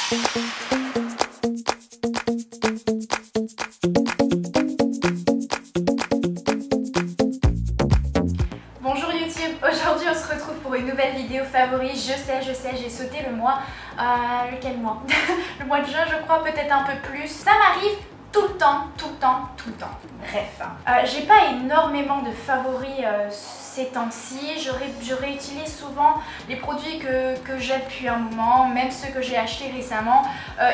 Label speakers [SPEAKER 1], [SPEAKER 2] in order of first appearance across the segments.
[SPEAKER 1] Bonjour YouTube, aujourd'hui on se retrouve pour une nouvelle vidéo favori. Je sais, j'ai sauté le mois. Lequel mois? Le mois de juin je crois, peut-être un peu plus. Ça m'arrive tout le temps. Bref, j'ai pas énormément de favoris ces temps-ci. Je réutilise souvent les produits que j'ai depuis un moment, même ceux que j'ai achetés récemment.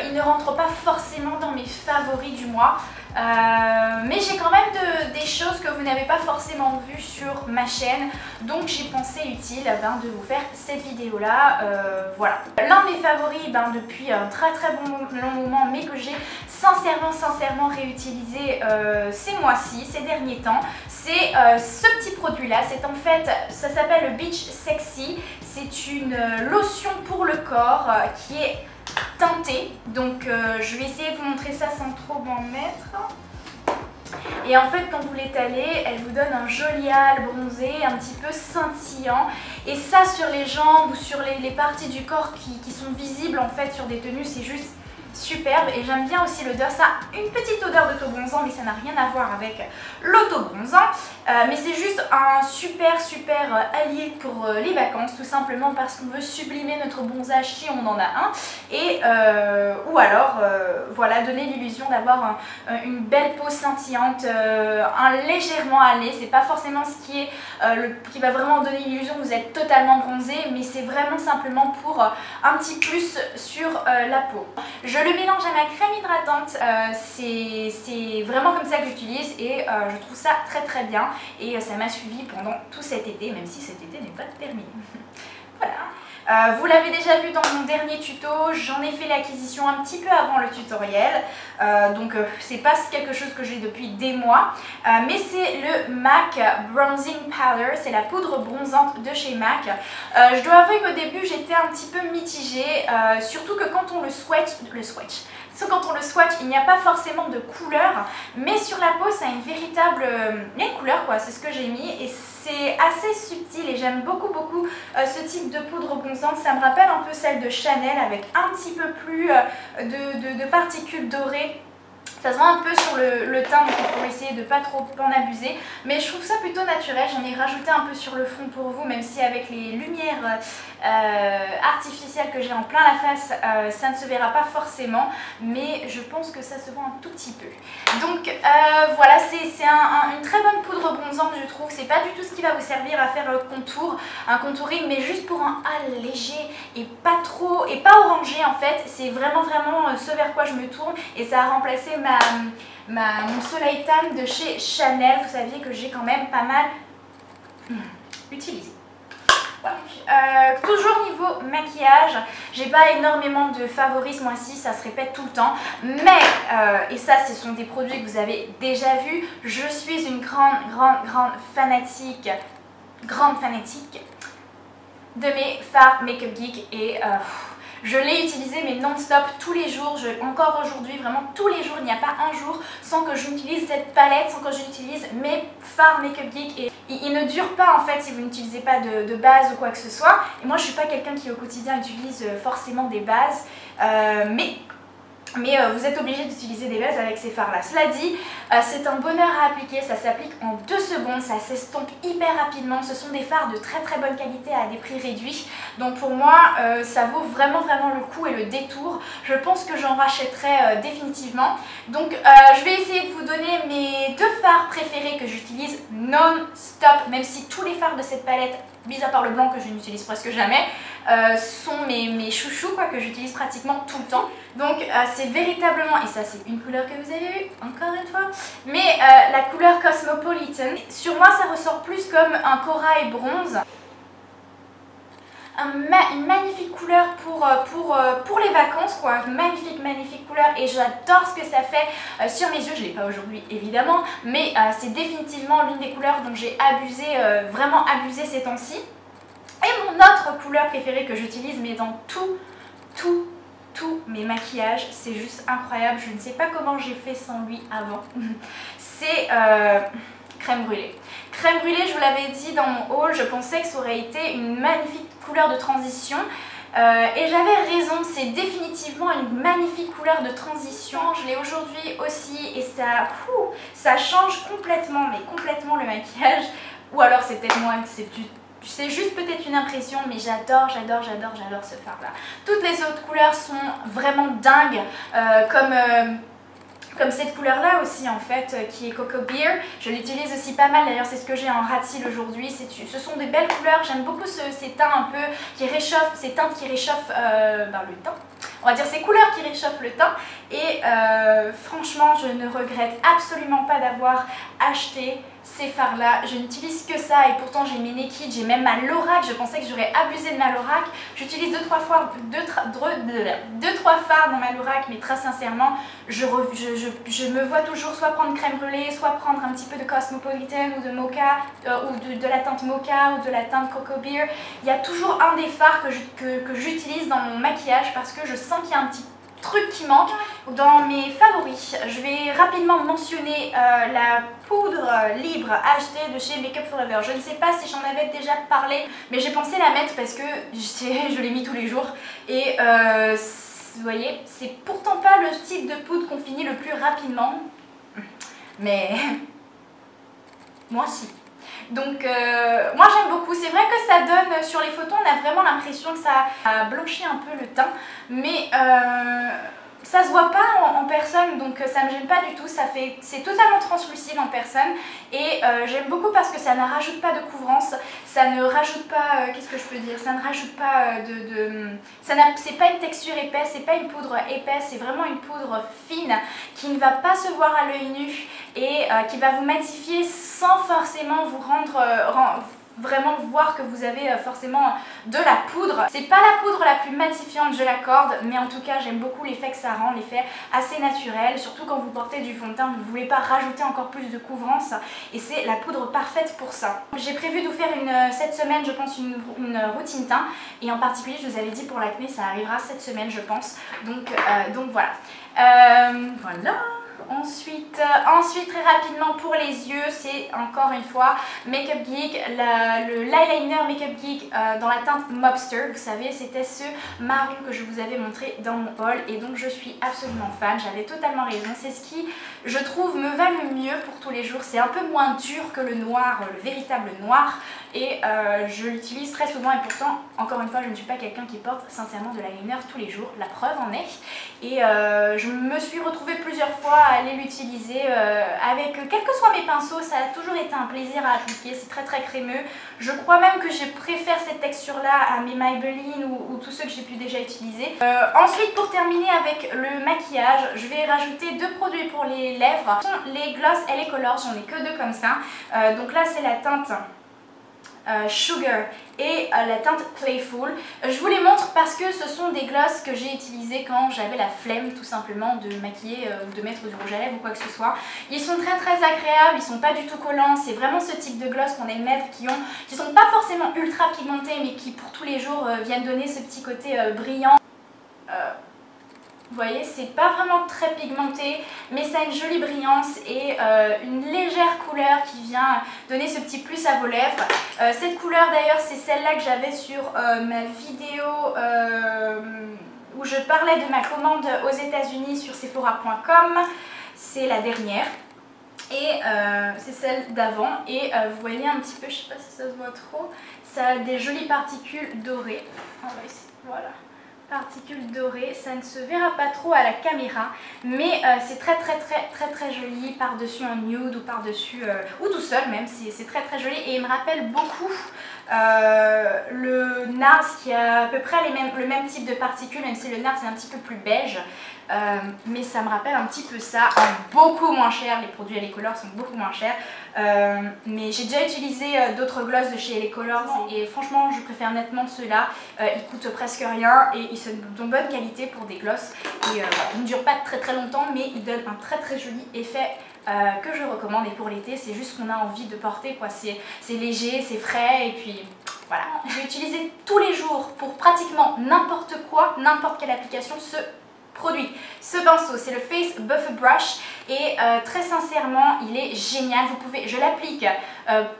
[SPEAKER 1] Ils ne rentrent pas forcément dans mes favoris du mois. Mais j'ai quand même des choses que vous n'avez pas forcément vues sur ma chaîne, donc j'ai pensé utile de vous faire cette vidéo là. Voilà, l'un de mes favoris depuis un très long moment, mais que j'ai sincèrement réutilisé ces mois-ci, ces derniers temps, c'est ce petit produit là. C'est en fait, ça s'appelle le Beach Sexy. C'est une lotion pour le corps qui est teintée, donc je vais essayer de vous montrer ça sans trop m'en mettre. Et en fait quand vous l'étalez, elle vous donne un joli hâle bronzé, un petit peu scintillant, et ça sur les jambes ou sur les parties du corps qui sont visibles en fait sur des tenues, c'est juste superbe. Et j'aime bien aussi l'odeur, ça a une petite odeur d'autobronzant mais ça n'a rien à voir avec l'autobronzant, mais c'est juste un super allié pour les vacances, tout simplement parce qu'on veut sublimer notre bronzage si on en a un, et ou alors voilà, donner l'illusion d'avoir une belle peau scintillante, légèrement hâlée. C'est pas forcément ce qui est qui va vraiment donner l'illusion que vous êtes totalement bronzé, mais c'est vraiment simplement pour un petit plus sur la peau. Je le mélange à ma crème hydratante, c'est vraiment comme ça que j'utilise, et je trouve ça très bien, et ça m'a suivi pendant tout cet été, même si cet été n'est pas terminé. Voilà. Vous l'avez déjà vu dans mon dernier tuto, j'en ai fait l'acquisition un petit peu avant le tutoriel, donc c'est pas quelque chose que j'ai depuis des mois, mais c'est le MAC Bronzing Powder, c'est la poudre bronzante de chez MAC. Je dois avouer qu'au début j'étais un petit peu mitigée, surtout que quand on le swatch, il n'y a pas forcément de couleur, mais sur la peau ça a une véritable couleur quoi, c'est ce que j'ai mis, et c'est assez subtil et j'aime beaucoup ce type de poudre bronzante. Ça me rappelle un peu celle de Chanel avec un petit peu plus de particules dorées. Ça se voit un peu sur le teint, donc il faut essayer de pas trop en abuser. Mais je trouve ça plutôt naturel. J'en ai rajouté un peu sur le front pour vous, même si avec les lumières artificielles que j'ai en plein la face, ça ne se verra pas forcément. Mais je pense que ça se voit un tout petit peu. Donc voilà, c'est une très bonne poudre bronzante, je trouve. C'est pas du tout ce qui va vous servir à faire un contouring, mais juste pour un hâle léger et pas trop, et pas orangé en fait. C'est vraiment ce vers quoi je me tourne, et ça a remplacé mon soleil tan de chez Chanel. Vous saviez que j'ai quand même pas mal utilisé. Voilà. Toujours niveau maquillage, j'ai pas énormément de favoris ce mois-ci, ça se répète tout le temps, mais et ça ce sont des produits que vous avez déjà vus, je suis une grande fanatique de mes fards Make-up Geek, et je l'ai utilisé mais non-stop tous les jours, encore aujourd'hui, vraiment tous les jours, il n'y a pas un jour sans que j'utilise cette palette, sans que j'utilise mes fards Make-up Geek, et il ne dure pas en fait si vous n'utilisez pas de base ou quoi que ce soit. Et moi je suis pas quelqu'un qui au quotidien utilise forcément des bases, mais vous êtes obligé d'utiliser des bases avec ces fards là. Cela dit, c'est un bonheur à appliquer, ça s'applique en 2 secondes, ça s'estompe hyper rapidement. Ce sont des fards de très bonne qualité à des prix réduits, donc pour moi ça vaut vraiment le coup et le détour. Je pense que j'en rachèterai définitivement. Donc je vais essayer de vous donner mes 2 fards préférés que j'utilise non-stop, même si tous les fards de cette palette, mis à part le blanc que je n'utilise presque jamais, sont mes chouchous quoi, que j'utilise pratiquement tout le temps. Donc c'est véritablement, et ça c'est une couleur que vous avez vue encore une fois, mais la couleur Cosmopolitan. Sur moi ça ressort plus comme un corail bronze. Une magnifique couleur pour les vacances quoi, une magnifique couleur, et j'adore ce que ça fait sur mes yeux. Je ne l'ai pas aujourd'hui évidemment, mais c'est définitivement l'une des couleurs dont j'ai abusé, vraiment abusé ces temps-ci. Et mon autre couleur préférée que j'utilise, mais dans tous mes maquillages, c'est juste incroyable, je ne sais pas comment j'ai fait sans lui avant, c'est crème brûlée. Crème brûlée, je vous l'avais dit dans mon haul, je pensais que ça aurait été une magnifique couleur de transition, et j'avais raison, c'est définitivement une magnifique couleur de transition. Je l'ai aujourd'hui aussi et ça change complètement, mais complètement le maquillage. Ou alors c'est peut-être moi, c'est juste peut-être une impression, mais j'adore ce fard là. Toutes les autres couleurs sont vraiment dingues, comme cette couleur là aussi en fait, qui est Cocoa Beer. Je l'utilise aussi pas mal, d'ailleurs c'est ce que j'ai en Rat-Seal aujourd'hui. Ce sont des belles couleurs, j'aime beaucoup ces teints un peu qui réchauffent, ces teintes qui réchauffent le teint. On va dire ces couleurs qui réchauffent le teint. Et franchement je ne regrette absolument pas d'avoir acheté ces fards là. Je n'utilise que ça et pourtant j'ai mes Naked, j'ai même ma Lorac. Je pensais que j'aurais abusé de ma Lorac. J'utilise 2-3 fards dans ma Lorac, mais très sincèrement je me vois toujours soit prendre crème brûlée, soit prendre un petit peu de Cosmopolitan ou de Mocha, ou de la teinte Mocha ou de la teinte Cocoa Beer. Il y a toujours un des fards que j'utilise dans mon maquillage parce que je sens qu'il y a un petit truc qui manque. Dans mes favoris, je vais rapidement mentionner la poudre libre HD de chez Makeup Forever. Je ne sais pas si j'en avais déjà parlé, mais j'ai pensé la mettre parce que je l'ai mis tous les jours et vous voyez, c'est pourtant pas le type de poudre qu'on finit le plus rapidement, mais moi si. Donc moi j'aime beaucoup, c'est vrai que ça donne, sur les photos on a vraiment l'impression que ça a blanchi un peu le teint, mais ça se voit pas en personne, donc ça me gêne pas du tout, c'est totalement translucide en personne et j'aime beaucoup parce que ça ne rajoute pas de couvrance, ça ne rajoute pas, qu'est-ce que je peux dire, ça ne rajoute pas c'est pas une texture épaisse, c'est pas une poudre épaisse, c'est vraiment une poudre fine qui ne va pas se voir à l'œil nu et qui va vous matifier sans forcément vous vraiment voir que vous avez forcément de la poudre. C'est pas la poudre la plus matifiante, je l'accorde, mais en tout cas j'aime beaucoup l'effet que ça rend, l'effet assez naturel, surtout quand vous portez du fond de teint, vous ne voulez pas rajouter encore plus de couvrance et c'est la poudre parfaite pour ça. J'ai prévu de vous faire cette semaine je pense une routine teint et en particulier je vous avais dit pour l'acné ça arrivera cette semaine je pense, donc voilà. Voilà. Ensuite, très rapidement pour les yeux, c'est encore une fois Makeup Geek, l'eyeliner Makeup Geek dans la teinte Mobster. Vous savez, c'était ce marron que je vous avais montré dans mon haul et donc je suis absolument fan. J'avais totalement raison. C'est ce qui, je trouve, me va le mieux pour tous les jours. C'est un peu moins dur que le noir, le véritable noir et je l'utilise très souvent et pourtant, encore une fois, je ne suis pas quelqu'un qui porte sincèrement de l'eyeliner tous les jours. La preuve en est. Et je me suis retrouvée plusieurs fois à aller l'utiliser avec quels que soient mes pinceaux, ça a toujours été un plaisir à appliquer, c'est très crémeux. Je crois même que je préfère cette texture là à mes Maybelline ou tous ceux que j'ai pu déjà utiliser. Ensuite pour terminer avec le maquillage, je vais rajouter 2 produits pour les lèvres. Ce sont les Gloss LA Colors, j'en ai que 2 comme ça. Donc là c'est la teinte Sugar et la teinte Playful. Je vous les montre parce que ce sont des glosses que j'ai utilisés quand j'avais la flemme tout simplement de maquiller ou de mettre du rouge à lèvres ou quoi que ce soit. Ils sont très agréables, ils sont pas du tout collants, c'est vraiment ce type de gloss qu'on aime mettre qui sont pas forcément ultra pigmentés mais qui pour tous les jours viennent donner ce petit côté brillant. Vous voyez, c'est pas vraiment très pigmenté, mais ça a une jolie brillance et une légère couleur qui vient donner ce petit plus à vos lèvres. Cette couleur d'ailleurs, c'est celle-là que j'avais sur ma vidéo où je parlais de ma commande aux États-Unis sur Sephora.com. C'est la dernière. Et c'est celle d'avant. Et vous voyez un petit peu, je sais pas si ça se voit trop, ça a des jolies particules dorées. On va essayer, voilà. Particules dorées, ça ne se verra pas trop à la caméra mais c'est très joli par-dessus un nude ou par-dessus ou tout seul même, c'est très joli et il me rappelle beaucoup le NARS qui a à peu près le même type de particules, même si le NARS est un petit peu plus beige. Mais ça me rappelle un petit peu ça, beaucoup moins cher, les produits LA Colors sont beaucoup moins chers, mais j'ai déjà utilisé d'autres glosses de chez LA Colors et franchement je préfère nettement ceux-là, ils coûtent presque rien et ils sont de bonne qualité pour des glosses et ils ne durent pas très longtemps mais ils donnent un très joli effet que je recommande et pour l'été c'est juste ce qu'on a envie de porter quoi, c'est léger, c'est frais et puis voilà. Je vais utiliser tous les jours pour pratiquement n'importe quoi, n'importe quelle application ce produit. Ce pinceau, c'est le Face Buffer Brush. et très sincèrement il est génial. Je l'applique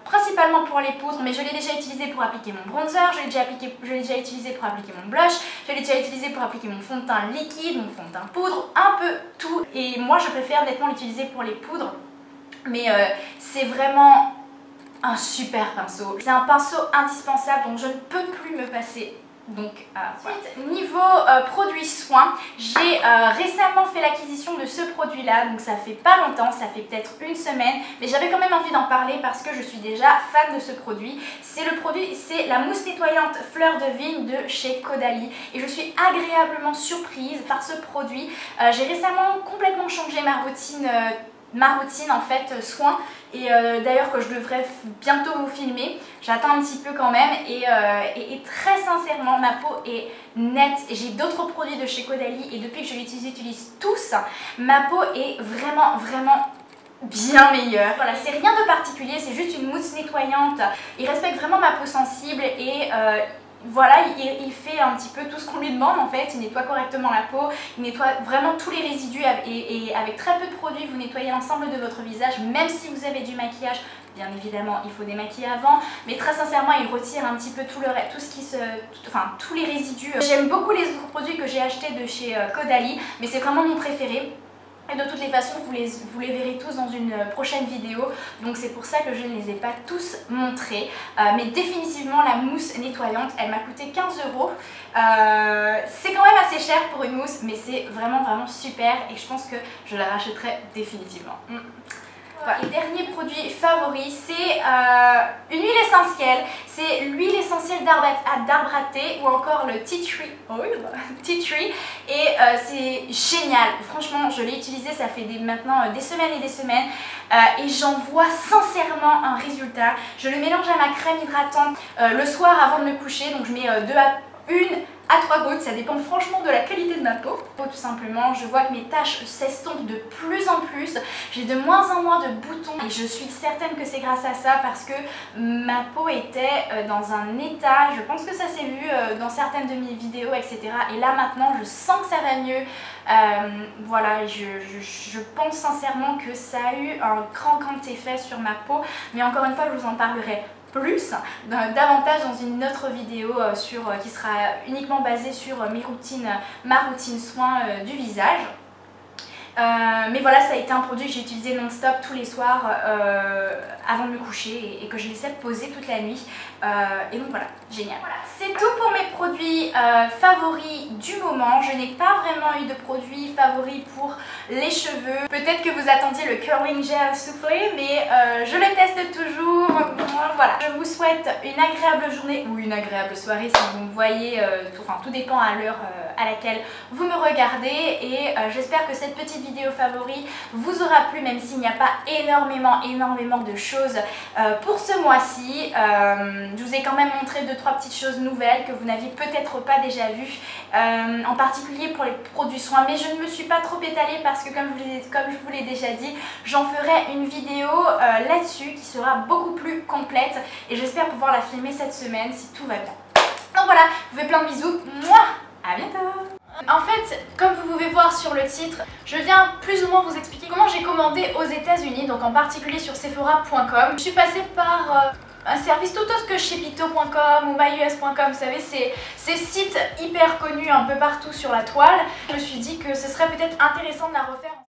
[SPEAKER 1] principalement pour les poudres, mais je l'ai déjà utilisé pour appliquer mon bronzer, je l'ai déjà utilisé pour appliquer mon blush, je l'ai déjà utilisé pour appliquer mon fond de teint liquide, mon fond de teint poudre, un peu tout. Et moi je préfère nettement l'utiliser pour les poudres, mais c'est vraiment un super pinceau. C'est un pinceau indispensable dont je ne peux plus me passer. Donc voilà. Niveau produits soins, j'ai récemment fait l'acquisition de ce produit là, donc ça fait pas longtemps, ça fait peut-être une semaine, mais j'avais quand même envie d'en parler parce que je suis déjà fan de ce produit. C'est la mousse nettoyante fleur de vigne de chez Caudalie et je suis agréablement surprise par ce produit. J'ai récemment complètement changé ma routine en fait soin, et d'ailleurs que je devrais bientôt vous filmer. J'attends un petit peu quand même, et très sincèrement ma peau est nette. J'ai d'autres produits de chez Caudalie et depuis que je les utilise tous, ma peau est vraiment bien meilleure. Voilà, c'est rien de particulier, c'est juste une mousse nettoyante. Il respecte vraiment ma peau sensible et voilà, il fait un petit peu tout ce qu'on lui demande en fait. Il nettoie correctement la peau, il nettoie vraiment tous les résidus et avec très peu de produits vous nettoyez l'ensemble de votre visage, même si vous avez du maquillage. Bien évidemment il faut démaquiller avant, mais très sincèrement il retire un petit peu tous les résidus. J'aime beaucoup les autres produits que j'ai achetés de chez Caudalie, mais c'est vraiment mon préféré. Et de toutes les façons, vous les verrez tous dans une prochaine vidéo, donc c'est pour ça que je ne les ai pas tous montrés. Mais définitivement, la mousse nettoyante, elle m'a coûté 15 €. C'est quand même assez cher pour une mousse, mais c'est vraiment super et je pense que je la rachèterai définitivement. Voilà. Et dernier produit favori, c'est une huile essentielle. C'est l'huile essentielle d'arbre à thé ou encore le tea tree oil. Et c'est génial. Franchement, je l'ai utilisé, ça fait maintenant des semaines et des semaines. Et j'en vois sincèrement un résultat. Je le mélange à ma crème hydratante le soir avant de me coucher. Donc je mets 1 à 3 gouttes, ça dépend franchement de la qualité de ma peau. Tout simplement, je vois que mes taches s'estompent de plus en plus, j'ai de moins en moins de boutons et je suis certaine que c'est grâce à ça parce que ma peau était dans un état, je pense que ça s'est vu dans certaines de mes vidéos, etc. Et là maintenant, je sens que ça va mieux. Voilà, je pense sincèrement que ça a eu un grand effet sur ma peau, mais encore une fois, je vous en parlerai davantage dans une autre vidéo qui sera uniquement basée sur ma routine soin du visage. Mais voilà, ça a été un produit que j'ai utilisé non-stop tous les soirs avant de me coucher et que je laissais poser toute la nuit. Et donc voilà, génial. Voilà, c'est tout pour mes produits favoris du moment. Je n'ai pas vraiment eu de produits favoris pour les cheveux. Peut-être que vous attendiez le curling gel soufflé, mais je le teste toujours. Voilà, je vous souhaite une agréable journée ou une agréable soirée si vous me voyez. Tout dépend à l'heure à laquelle vous me regardez. Et j'espère que cette petite vidéo favori vous aura plu, même s'il n'y a pas énormément de choses pour ce mois-ci. Je vous ai quand même montré 2-3 petites choses nouvelles que vous n'aviez peut-être pas déjà vues, en particulier pour les produits soins, mais je ne me suis pas trop étalée parce que comme je vous l'ai déjà dit, j'en ferai une vidéo là-dessus qui sera beaucoup plus complète et j'espère pouvoir la filmer cette semaine si tout va bien. Donc voilà, je vous fais plein de bisous, à bientôt. En fait, comme vous pouvez voir sur le titre, je viens plus ou moins vous expliquer comment j'ai commandé aux États-Unis, donc en particulier sur Sephora.com. Je suis passée par un service tout autre que chez Picto.com ou myus.com, vous savez, ces sites hyper connus un peu partout sur la toile. Je me suis dit que ce serait peut-être intéressant de la refaire.